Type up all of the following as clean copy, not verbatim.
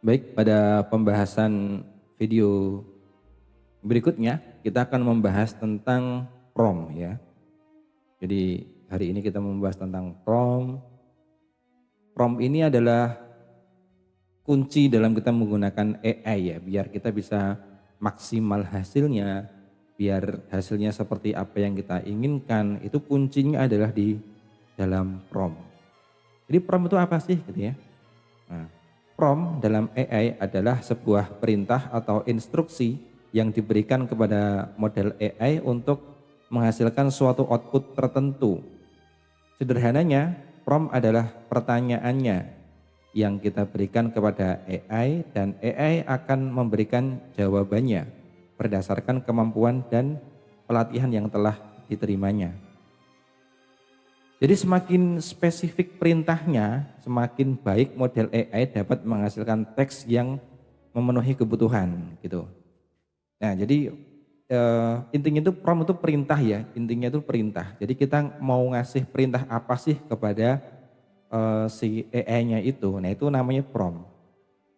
Baik, pada pembahasan video berikutnya kita akan membahas tentang prompt ya. Jadi hari ini kita membahas tentang prompt. Prompt ini adalah kunci dalam kita menggunakan AI ya, biar kita bisa maksimal hasilnya, biar hasilnya seperti apa yang kita inginkan, itu kuncinya adalah di dalam prompt. Jadi prompt itu apa sih gitu ya? Nah, prompt dalam AI adalah sebuah perintah atau instruksi yang diberikan kepada model AI untuk menghasilkan suatu output tertentu. Sederhananya, prompt adalah pertanyaannya yang kita berikan kepada AI dan AI akan memberikan jawabannya berdasarkan kemampuan dan pelatihan yang telah diterimanya. Jadi semakin spesifik perintahnya, semakin baik model AI dapat menghasilkan teks yang memenuhi kebutuhan gitu. Nah, jadi intinya itu prompt itu perintah ya, intinya itu perintah. Jadi kita mau ngasih perintah apa sih kepada si AI-nya itu. Nah, itu namanya prompt.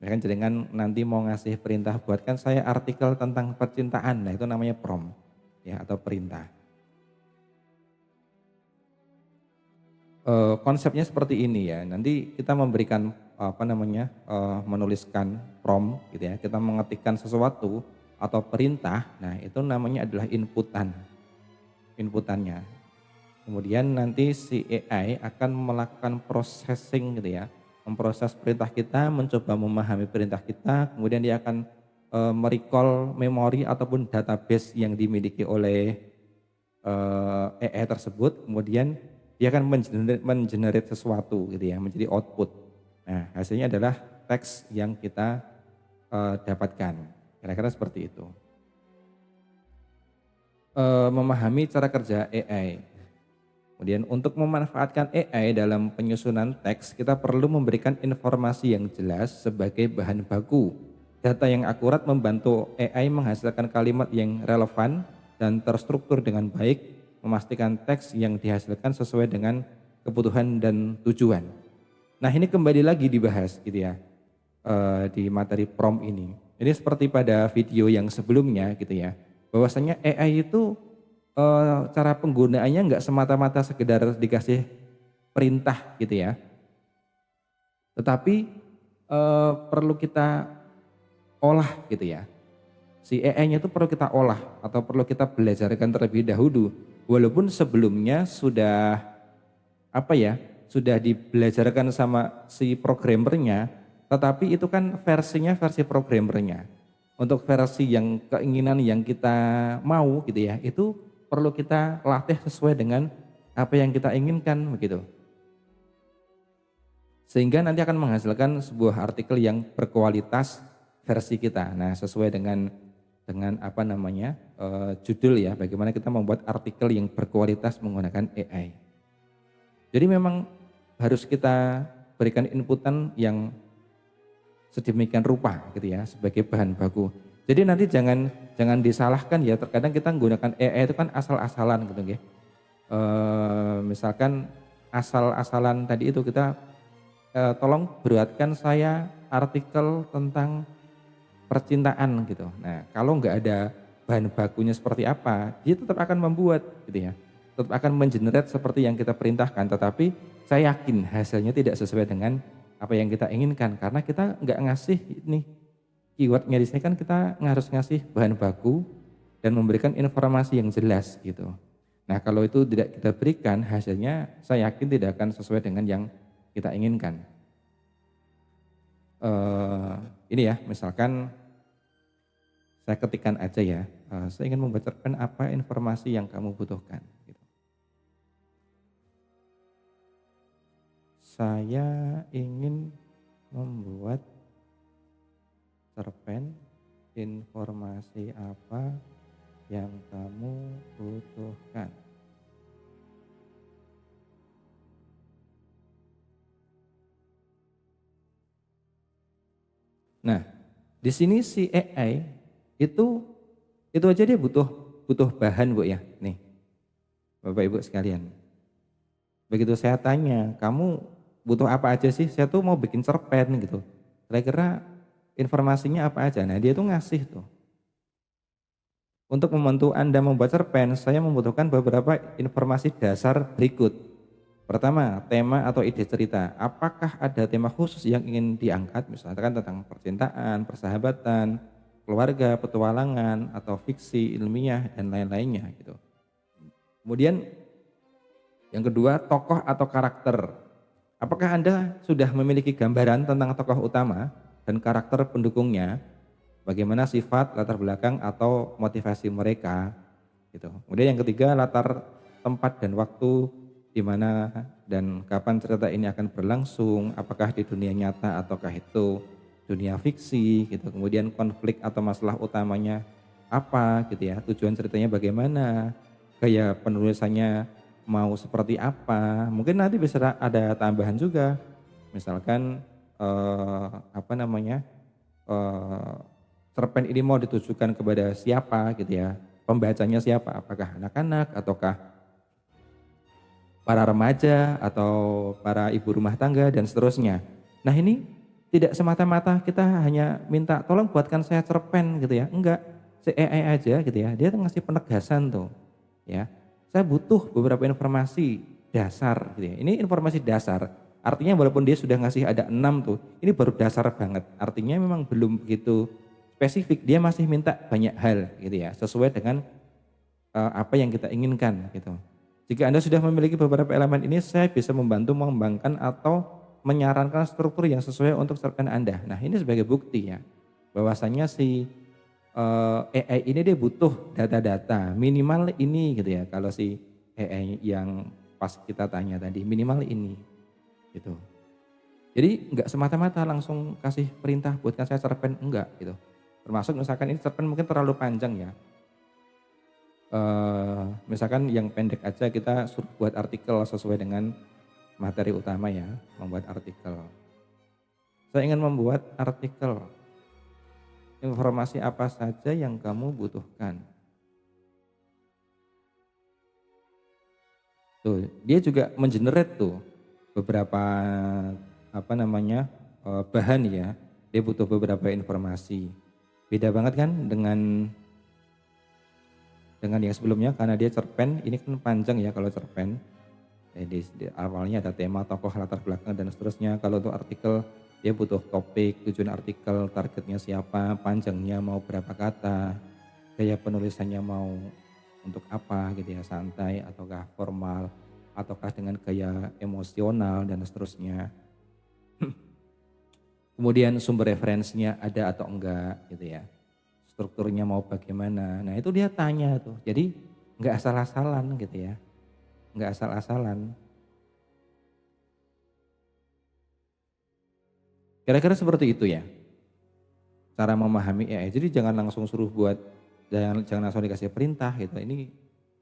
Ya kan, jadi kan nanti mau ngasih perintah buatkan saya artikel tentang percintaan. Nah, itu namanya prompt ya atau perintah. Konsepnya seperti ini ya. Nanti kita memberikan menuliskan prompt gitu ya. Kita mengetikkan sesuatu atau perintah. Nah, itu namanya adalah inputannya. Kemudian nanti si AI akan melakukan processing gitu ya. Memproses perintah kita, mencoba memahami perintah kita, kemudian dia akan merecall memori ataupun database yang dimiliki oleh AI tersebut, kemudian dia akan mengenerate sesuatu gitu ya, menjadi output. Nah, hasilnya adalah teks yang kita dapatkan. Kira-kira seperti itu. Memahami cara kerja AI. Kemudian untuk memanfaatkan AI dalam penyusunan teks, kita perlu memberikan informasi yang jelas sebagai bahan baku. Data yang akurat membantu AI menghasilkan kalimat yang relevan dan terstruktur dengan baik, memastikan teks yang dihasilkan sesuai dengan kebutuhan dan tujuan. Nah, ini kembali lagi dibahas gitu ya di materi prompt ini. Ini seperti pada video yang sebelumnya gitu ya, bahwasanya AI itu cara penggunaannya nggak semata-mata sekedar dikasih perintah gitu ya, tetapi perlu kita olah gitu ya. Si AI-nya itu perlu kita olah atau perlu kita belajarkan terlebih dahulu, walaupun sebelumnya sudah sudah dibelajarkan sama si programmernya, tetapi itu kan versinya versi programmernya. Untuk versi yang keinginan yang kita mau gitu ya, itu perlu kita latih sesuai dengan apa yang kita inginkan begitu. Sehingga nanti akan menghasilkan sebuah artikel yang berkualitas versi kita. Nah, sesuai dengan judul ya, bagaimana kita membuat artikel yang berkualitas menggunakan AI. Jadi memang harus kita berikan inputan yang sedemikian rupa gitu ya sebagai bahan baku. Jadi nanti jangan disalahkan ya, terkadang kita menggunakan AI itu kan asal-asalan gitu ya. Misalkan asal-asalan tadi itu kita tolong buatkan saya artikel tentang percintaan gitu. Nah, kalau nggak ada bahan bakunya seperti apa, dia tetap akan membuat gitu ya. Tetap akan mengenerate seperti yang kita perintahkan, tetapi saya yakin hasilnya tidak sesuai dengan apa yang kita inginkan karena kita nggak ngasih ini keywordnya di sini kan kita harus ngasih bahan baku dan memberikan informasi yang jelas gitu. Nah, kalau itu tidak kita berikan, hasilnya saya yakin tidak akan sesuai dengan yang kita inginkan. Ini ya, misalkan saya ketikkan aja ya, saya ingin membacakan apa informasi yang kamu butuhkan. Gitu. Saya ingin membuat cerpen informasi apa yang kamu butuhkan. Nah, di sini si AI itu aja dia butuh bahan Bu ya. Nih, Bapak Ibu sekalian. Begitu saya tanya, kamu butuh apa aja sih? Saya tuh mau bikin cerpen gitu. Kira-kira informasinya apa aja. Nah dia tuh ngasih tuh. Untuk membantu Anda membuat cerpen, saya membutuhkan beberapa informasi dasar berikut. Pertama, tema atau ide cerita. Apakah ada tema khusus yang ingin diangkat, misalkan tentang percintaan, persahabatan, keluarga, petualangan, atau fiksi ilmiah, dan lain-lainnya gitu. Kemudian yang kedua, tokoh atau karakter. Apakah Anda sudah memiliki gambaran tentang tokoh utama dan karakter pendukungnya? Bagaimana sifat, latar belakang, atau motivasi mereka? Gitu. Kemudian yang ketiga, latar tempat dan waktu di mana dan kapan cerita ini akan berlangsung, apakah di dunia nyata ataukah itu dunia fiksi gitu. Kemudian konflik atau masalah utamanya apa gitu ya, tujuan ceritanya bagaimana, gaya penulisannya mau seperti apa. Mungkin nanti bisa ada tambahan juga, misalkan apa namanya, eh, cerpen ini mau ditujukan kepada siapa gitu ya, pembacanya siapa, apakah anak-anak ataukah para remaja atau para ibu rumah tangga dan seterusnya. Nah ini tidak semata-mata kita hanya minta tolong buatkan saya cerpen gitu ya, enggak, si AI aja gitu ya, dia tuh ngasih penegasan tuh ya. Saya butuh beberapa informasi dasar gitu ya, ini informasi dasar, artinya walaupun dia sudah ngasih ada 6 tuh, ini baru dasar banget, artinya memang belum begitu spesifik, dia masih minta banyak hal gitu ya, sesuai dengan apa yang kita inginkan gitu. Jika Anda sudah memiliki beberapa elemen ini, saya bisa membantu mengembangkan atau menyarankan struktur yang sesuai untuk cerpen Anda. Nah ini sebagai bukti ya, bahwasanya si AI ini dia butuh data-data, minimal ini gitu ya, kalau si AI yang pas kita tanya tadi, minimal ini gitu. Jadi nggak semata-mata langsung kasih perintah buatkan saya cerpen, enggak gitu. Termasuk misalkan ini cerpen mungkin terlalu panjang ya, misalkan yang pendek aja kita suruh buat artikel sesuai dengan materi utama ya, membuat artikel. Saya ingin membuat artikel, informasi apa saja yang kamu butuhkan. Tuh, dia juga mengenerate tuh beberapa apa namanya bahan ya. Dia butuh beberapa informasi. Beda banget kan dengan yang sebelumnya karena dia cerpen, ini kan panjang ya kalau cerpen. Di awalnya ada tema, tokoh, latar belakang dan seterusnya. Kalau untuk artikel dia butuh topik, tujuan artikel, targetnya siapa, panjangnya mau berapa kata, gaya penulisannya mau untuk apa gitu ya, santai ataukah formal, ataukah dengan gaya emosional dan seterusnya. Kemudian sumber referensinya ada atau enggak gitu ya. Strukturnya mau bagaimana. Nah itu dia tanya tuh. Jadi enggak asal-asalan gitu ya. Enggak asal-asalan. Kira-kira seperti itu ya, cara memahami AI. Jadi jangan langsung suruh buat, jangan langsung dikasih perintah gitu. Ini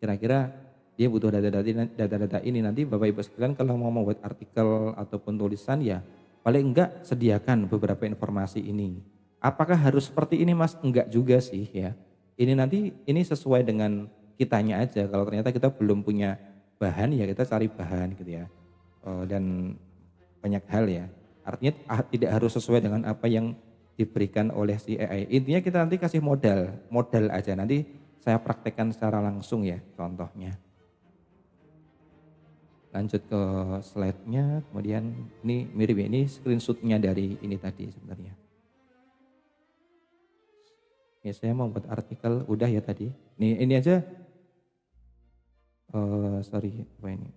kira-kira dia butuh data-data ini. Nanti Bapak Ibu sekalian kalau mau membuat artikel ataupun tulisan ya paling enggak sediakan beberapa informasi ini. Apakah harus seperti ini Mas? Enggak juga sih ya. Ini nanti ini sesuai dengan kitanya aja. Kalau ternyata kita belum punya bahan ya kita cari bahan gitu ya. Dan banyak hal ya. Artinya tidak harus sesuai dengan apa yang diberikan oleh si AI. Intinya kita nanti kasih modal aja. Nanti saya praktekkan secara langsung ya contohnya. Lanjut ke slide-nya, kemudian ini mirip ya, ini screenshot-nya dari ini tadi sebenarnya. Ya saya mau buat artikel, udah ya tadi. Ini aja, sorry apa ini.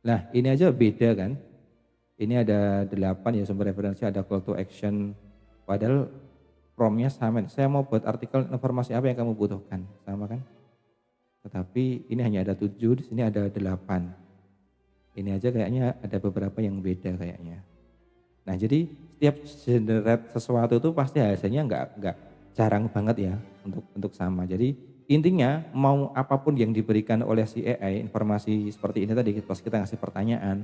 Nah ini aja beda kan. Ini ada 8 ya sumber referensi, ada call to action. Padahal prompt-nya sama. Saya mau buat artikel informasi apa yang kamu butuhkan, sama kan? Tetapi ini hanya ada 7, di sini ada 8. Ini aja kayaknya ada beberapa yang beda kayaknya. Nah jadi setiap generate sesuatu itu pasti hasilnya nggak jarang banget ya untuk sama. Jadi intinya mau apapun yang diberikan oleh si AI, informasi seperti ini tadi pas kita ngasih pertanyaan,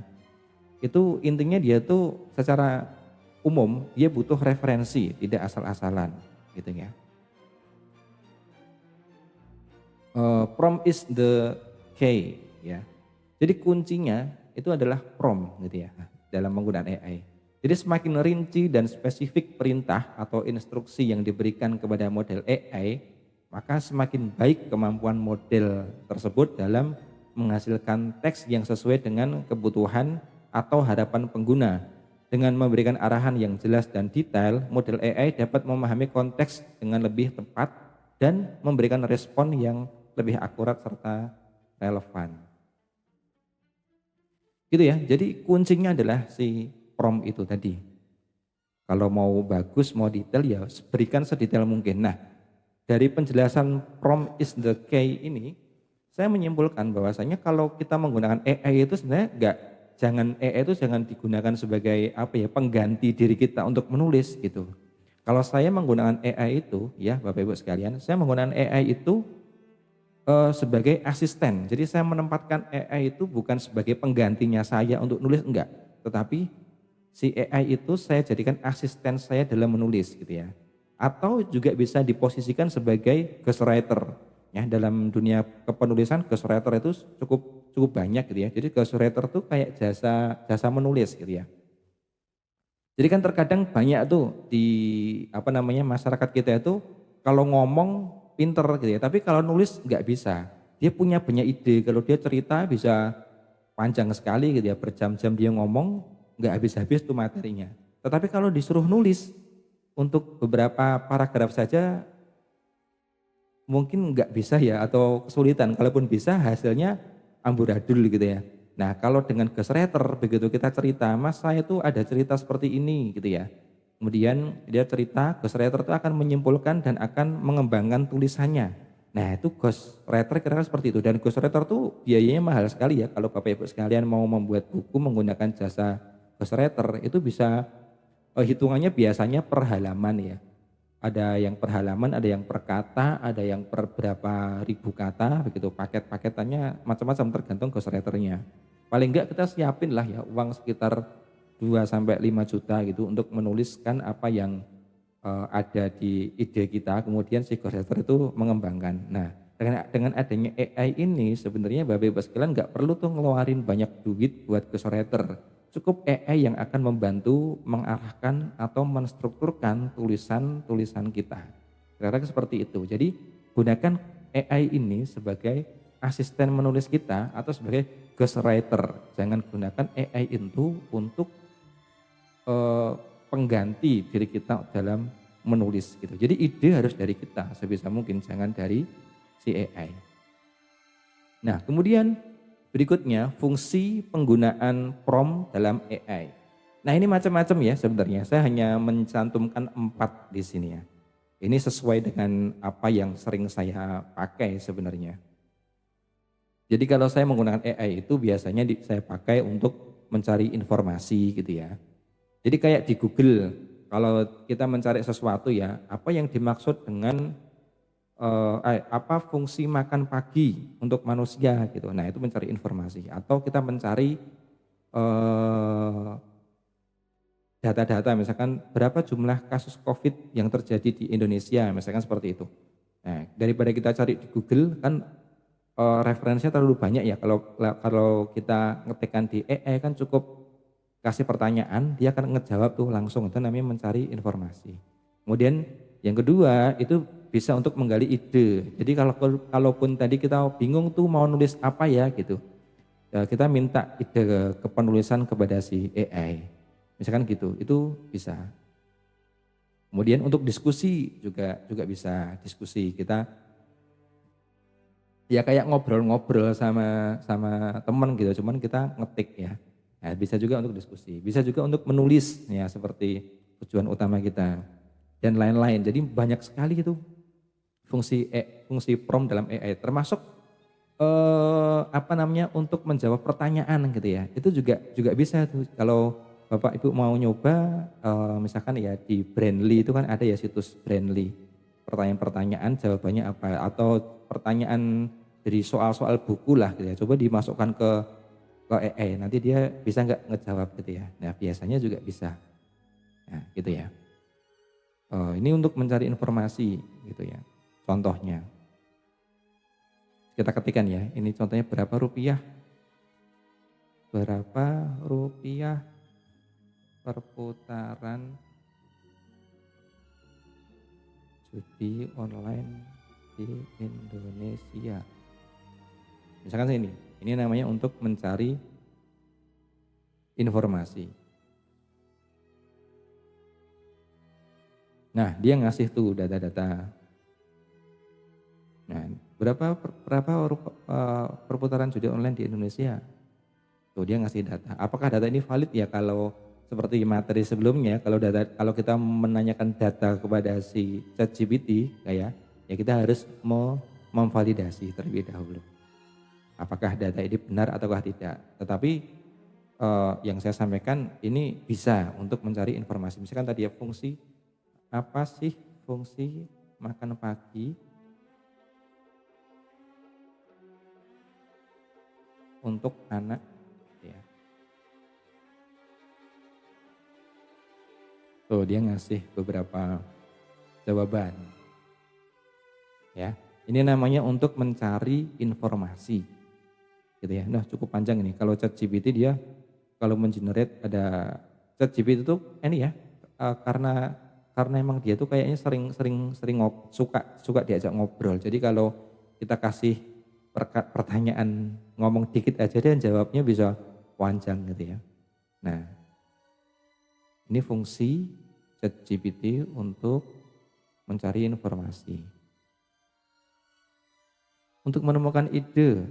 itu intinya dia tuh secara umum dia butuh referensi, tidak asal-asalan gitu ya. Prompt is the key ya. Jadi kuncinya itu adalah prompt gitu ya dalam penggunaan AI. Jadi semakin rinci dan spesifik perintah atau instruksi yang diberikan kepada model AI, maka semakin baik kemampuan model tersebut dalam menghasilkan teks yang sesuai dengan kebutuhan atau harapan pengguna. Dengan memberikan arahan yang jelas dan detail, model AI dapat memahami konteks dengan lebih tepat dan memberikan respon yang lebih akurat serta relevan. Gitu ya, jadi kuncinya adalah si prompt itu tadi. Kalau mau bagus, mau detail ya berikan sedetail mungkin. Nah, dari penjelasan prompt is the key ini, saya menyimpulkan bahwasanya kalau kita menggunakan AI itu sebenarnya AI itu jangan digunakan sebagai apa ya, pengganti diri kita untuk menulis gitu. Kalau saya menggunakan AI itu ya Bapak Ibu sekalian, saya menggunakan AI itu sebagai asisten. Jadi saya menempatkan AI itu bukan sebagai penggantinya saya untuk nulis, enggak. Tetapi si AI itu saya jadikan asisten saya dalam menulis gitu ya. Atau juga bisa diposisikan sebagai ghostwriter. Ya, dalam dunia kepenulisan ghostwriter itu cukup banyak gitu ya. Jadi ghostwriter itu kayak jasa menulis gitu ya. Jadi kan terkadang banyak tuh di masyarakat kita itu kalau ngomong pinter gitu ya, tapi kalau nulis nggak bisa. Dia punya banyak ide, kalau dia cerita bisa panjang sekali gitu ya, berjam-jam dia ngomong nggak habis-habis tuh materinya. Tetapi kalau disuruh nulis untuk beberapa paragraf saja mungkin nggak bisa ya atau kesulitan. Kalaupun bisa hasilnya amburadul gitu ya. Nah kalau dengan ghostwriter begitu kita cerita, mas saya tuh ada cerita seperti ini gitu ya. Kemudian dia cerita, ghostwriter itu akan menyimpulkan dan akan mengembangkan tulisannya. Nah itu ghostwriter kira-kira seperti itu. Dan ghostwriter tuh biayanya mahal sekali ya. Kalau Bapak Ibu sekalian mau membuat buku menggunakan jasa ghostwriter itu bisa hitungannya biasanya per halaman ya. Ada yang per halaman, ada yang per kata, ada yang per berapa ribu kata, begitu paket-paketannya macam-macam tergantung ghostwriternya. Paling enggak kita siapin lah ya uang sekitar 2 sampai 5 juta gitu untuk menuliskan apa yang ada di ide kita, kemudian si ghostwriter itu mengembangkan. Nah, dengan adanya AI ini sebenarnya Bapak Ibu sekalian nggak perlu tuh ngeluarin banyak duit buat ghostwriter. Cukup AI yang akan membantu mengarahkan atau menstrukturkan tulisan-tulisan kita. Kira-kira seperti itu. Jadi gunakan AI ini sebagai asisten menulis kita atau sebagai ghostwriter. Jangan gunakan AI itu untuk pengganti diri kita dalam menulis gitu. Jadi ide harus dari kita sebisa mungkin, jangan dari si AI. Nah, kemudian berikutnya fungsi penggunaan prompt dalam AI. Nah, ini macam-macam ya sebenarnya. Saya hanya mencantumkan 4 di sini ya. Ini sesuai dengan apa yang sering saya pakai sebenarnya. Jadi kalau saya menggunakan AI itu biasanya saya pakai untuk mencari informasi gitu ya. Jadi kayak di Google, kalau kita mencari sesuatu ya, apa yang dimaksud dengan apa fungsi makan pagi untuk manusia gitu. Nah itu mencari informasi. Atau kita mencari data-data misalkan berapa jumlah kasus COVID yang terjadi di Indonesia, misalkan seperti itu. Nah daripada kita cari di Google kan referensinya terlalu banyak ya. Kalau kita ngetikkan di AI kan cukup kasih pertanyaan, dia akan ngejawab tuh langsung, itu namanya mencari informasi. Kemudian yang kedua itu bisa untuk menggali ide. Jadi kalaupun tadi kita bingung tuh mau nulis apa ya gitu, kita minta ide kepenulisan kepada si AI. Misalkan gitu, itu bisa. Kemudian untuk diskusi juga bisa diskusi. Kita ya kayak ngobrol-ngobrol sama teman gitu, cuman kita ngetik ya. Nah, bisa juga untuk diskusi, bisa juga untuk menulis ya seperti tujuan utama kita dan lain-lain. Jadi banyak sekali itu fungsi prompt dalam AI, termasuk untuk menjawab pertanyaan gitu ya. Itu juga bisa tuh kalau Bapak Ibu mau nyoba misalkan ya di Brandly itu kan ada ya situs Brandly. Pertanyaan-pertanyaan jawabannya apa atau pertanyaan dari soal-soal buku lah gitu ya. Coba dimasukkan ke AI, nanti dia bisa nggak ngejawab gitu ya. Nah biasanya juga bisa. Nah gitu ya. Ini untuk mencari informasi gitu ya. Contohnya. Kita ketikkan ya, ini contohnya berapa rupiah berapa rupiah perputaran judi online di Indonesia. Misalkan ini namanya untuk mencari informasi. Nah, dia ngasih tuh data-data. Nah, berapa perputaran judi online di Indonesia? Tuh dia ngasih data. Apakah data ini valid? Ya kalau seperti materi sebelumnya, kalau kita menanyakan data kepada si ChatGPT kayak ya kita harus memvalidasi terlebih dahulu. Apakah data ini benar ataukah tidak? Tetapi yang saya sampaikan ini bisa untuk mencari informasi. Misalkan tadi ya fungsi apa sih fungsi makan pagi untuk anak ya. Tuh dia ngasih beberapa jawaban. Ya. Ini namanya untuk mencari informasi. Gitu ya. Nah, cukup panjang ini. Kalau ChatGPT dia kalau mengenerate ada ChatGPT itu ini ya karena emang dia tuh kayaknya sering suka diajak ngobrol. Jadi kalau kita kasih pertanyaan ngomong dikit aja dia jawabnya bisa panjang gitu ya. Nah, ini fungsi ChatGPT untuk mencari informasi. Untuk menemukan ide.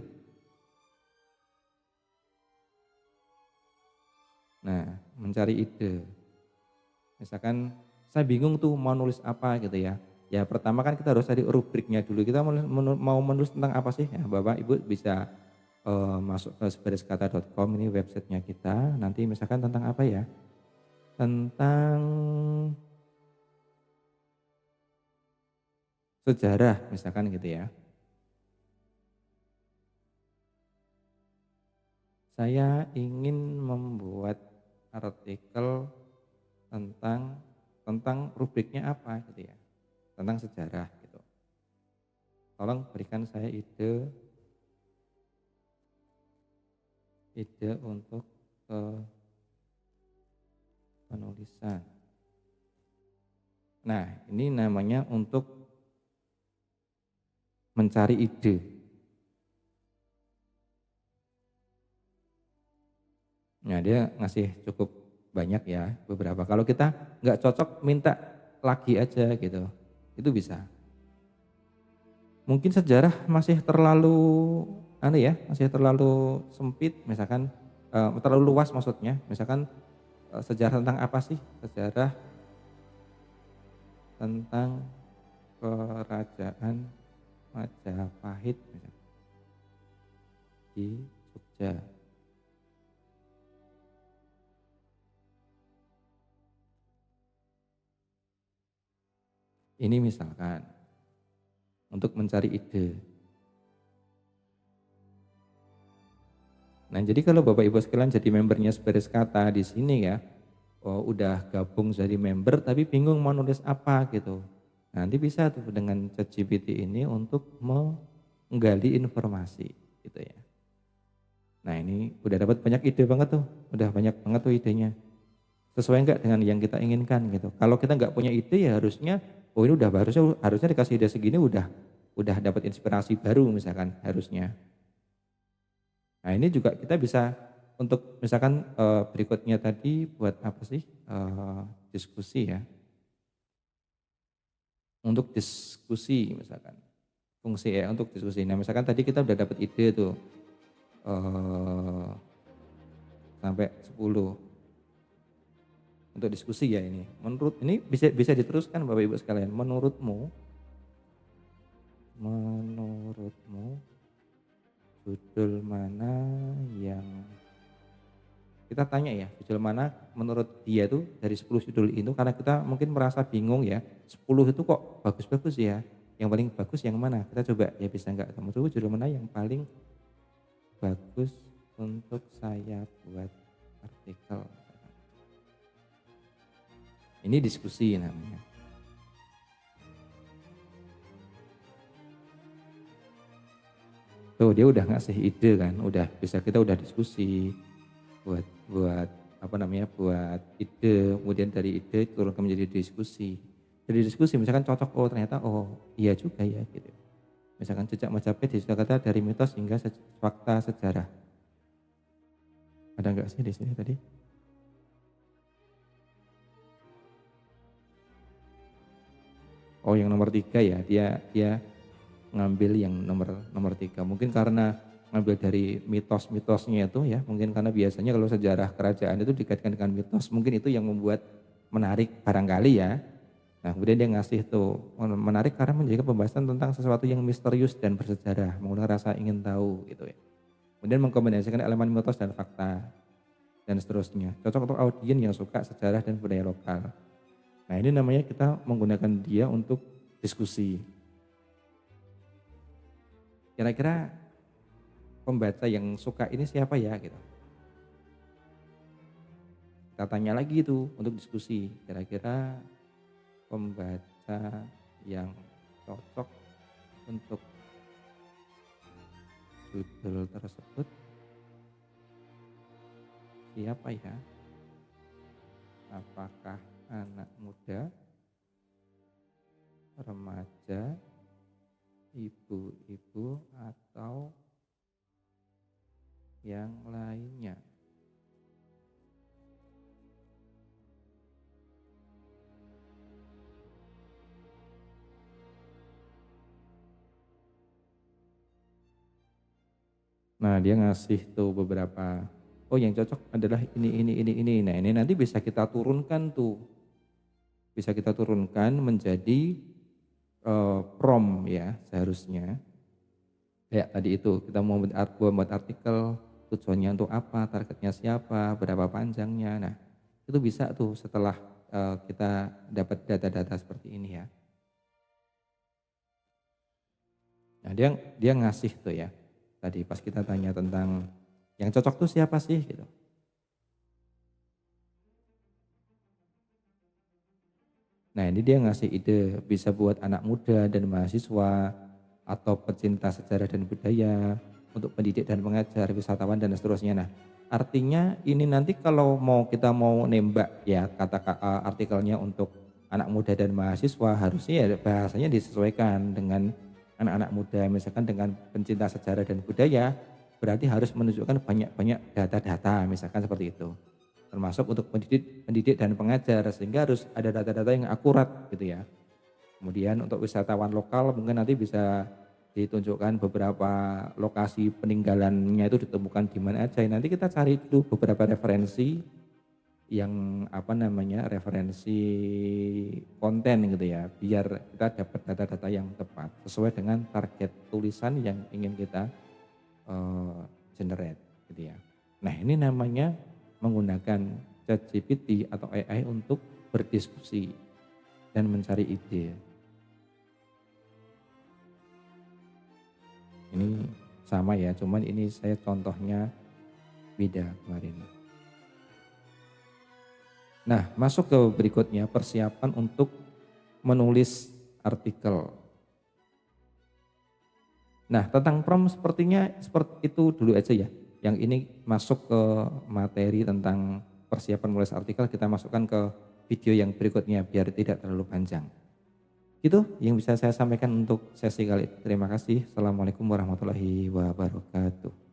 Nah, mencari ide. Misalkan saya bingung tuh mau nulis apa gitu ya. Ya pertama kan kita harus cari rubriknya dulu. Kita mau menulis tentang apa sih? Ya, Bapak Ibu bisa masuk ke sebariskata.com, ini websitenya kita. Nanti misalkan tentang apa ya? Tentang sejarah misalkan gitu ya. Saya ingin membuat artikel tentang rubriknya apa gitu ya. Tentang sejarah gitu. Tolong berikan saya ide untuk penulisan. Nah, ini namanya untuk mencari ide. Nah, dia ngasih cukup banyak ya, beberapa. Kalau kita nggak cocok, minta lagi aja gitu. Itu bisa. Mungkin sejarah masih terlalu masih terlalu sempit, misalkan terlalu luas maksudnya. Misalkan sejarah tentang apa sih? Sejarah tentang kerajaan Majapahit misalkan, di Jogja. Ini misalkan untuk mencari ide. Nah, jadi kalau Bapak Ibu sekalian jadi membernya Sebaris Kata di sini ya, udah gabung jadi member tapi bingung mau nulis apa gitu. Nanti bisa tuh dengan ChatGPT ini untuk menggali informasi gitu ya. Nah, ini udah dapat banyak ide banget tuh, udah banyak banget tuh idenya. Sesuai enggak dengan yang kita inginkan gitu. Kalau kita enggak punya ide ya harusnya, oh ini udah harusnya dikasih ide segini udah dapat inspirasi baru misalkan harusnya. Nah ini juga kita bisa untuk misalkan berikutnya tadi buat apa sih diskusi ya. Untuk diskusi misalkan fungsi ya untuk diskusi. Nah misalkan tadi kita udah dapat ide tuh sampai 10 untuk diskusi ya ini. Menurut ini bisa diteruskan Bapak Ibu sekalian. Menurutmu judul mana yang kita tanya ya, judul mana menurut dia tuh dari 10 judul itu karena kita mungkin merasa bingung ya, 10 itu kok bagus-bagus ya, yang paling bagus yang mana? Kita coba ya bisa enggak, menurut judul mana yang paling bagus untuk saya buat artikel. Ini diskusi namanya. Tuh dia udah ngasih ide kan, kita udah diskusi. buat buat apa namanya, buat ide, kemudian dari ide turunkan menjadi diskusi. Dari diskusi misalkan cocok, oh ternyata oh iya juga ya gitu. Misalkan jejak Majapahit di Surakarta dari mitos hingga fakta sejarah. Ada nggak sih di sini tadi? Oh yang nomor 3 ya, dia dia ngambil yang nomor nomor 3. Mungkin karena ngambil dari mitos-mitosnya itu ya, mungkin karena biasanya kalau sejarah kerajaan itu dikaitkan dengan mitos, mungkin itu yang membuat menarik barangkali ya. Nah kemudian dia ngasih tuh, menarik karena menjadi pembahasan tentang sesuatu yang misterius dan bersejarah, mengundang rasa ingin tahu gitu ya. Kemudian mengkombinasikan elemen mitos dan fakta dan seterusnya. Cocok untuk audiens yang suka sejarah dan budaya lokal. Nah ini namanya kita menggunakan dia untuk diskusi. Kira-kira pembaca yang suka ini siapa ya gitu. Kita tanya lagi itu untuk diskusi. Kira-kira pembaca yang cocok untuk judul tersebut siapa ya? Apakah anak muda, remaja, ibu-ibu, atau yang lainnya? Nah dia ngasih tuh beberapa, oh yang cocok adalah ini. Nah ini nanti bisa kita turunkan tuh, bisa kita turunkan menjadi prom ya seharusnya. Kayak tadi itu kita mau buat artikel, tujuannya untuk apa, targetnya siapa, berapa panjangnya. Nah itu bisa tuh setelah kita dapat data-data seperti ini ya. Nah dia ngasih tuh ya, tadi pas kita tanya tentang yang cocok tuh siapa sih gitu. Nah ini dia ngasih ide, bisa buat anak muda dan mahasiswa, atau pecinta sejarah dan budaya, untuk pendidik dan pengajar, wisatawan dan seterusnya. Nah artinya ini nanti kalau kita mau nembak ya artikelnya untuk anak muda dan mahasiswa, harusnya ya bahasanya disesuaikan dengan anak-anak muda, misalkan dengan pencinta sejarah dan budaya, berarti harus menunjukkan banyak-banyak data-data, misalkan seperti itu. Termasuk untuk pendidik dan pengajar, sehingga harus ada data-data yang akurat gitu ya. Kemudian untuk wisatawan lokal mungkin nanti bisa ditunjukkan beberapa lokasi peninggalannya itu ditemukan di mana aja. Nanti kita cari dulu beberapa referensi yang referensi konten gitu ya, biar kita dapat data-data yang tepat sesuai dengan target tulisan yang ingin kita generate gitu ya. Nah ini namanya menggunakan ChatGPT atau AI untuk berdiskusi dan mencari ide. Ini sama ya, cuman ini saya contohnya beda kemarin. Nah, masuk ke berikutnya, persiapan untuk menulis artikel. Nah, tentang prompt sepertinya seperti itu dulu aja ya. Yang ini masuk ke materi tentang persiapan menulis artikel, kita masukkan ke video yang berikutnya biar tidak terlalu panjang. Itu yang bisa saya sampaikan untuk sesi kali ini. Terima kasih. Assalamualaikum warahmatullahi wabarakatuh.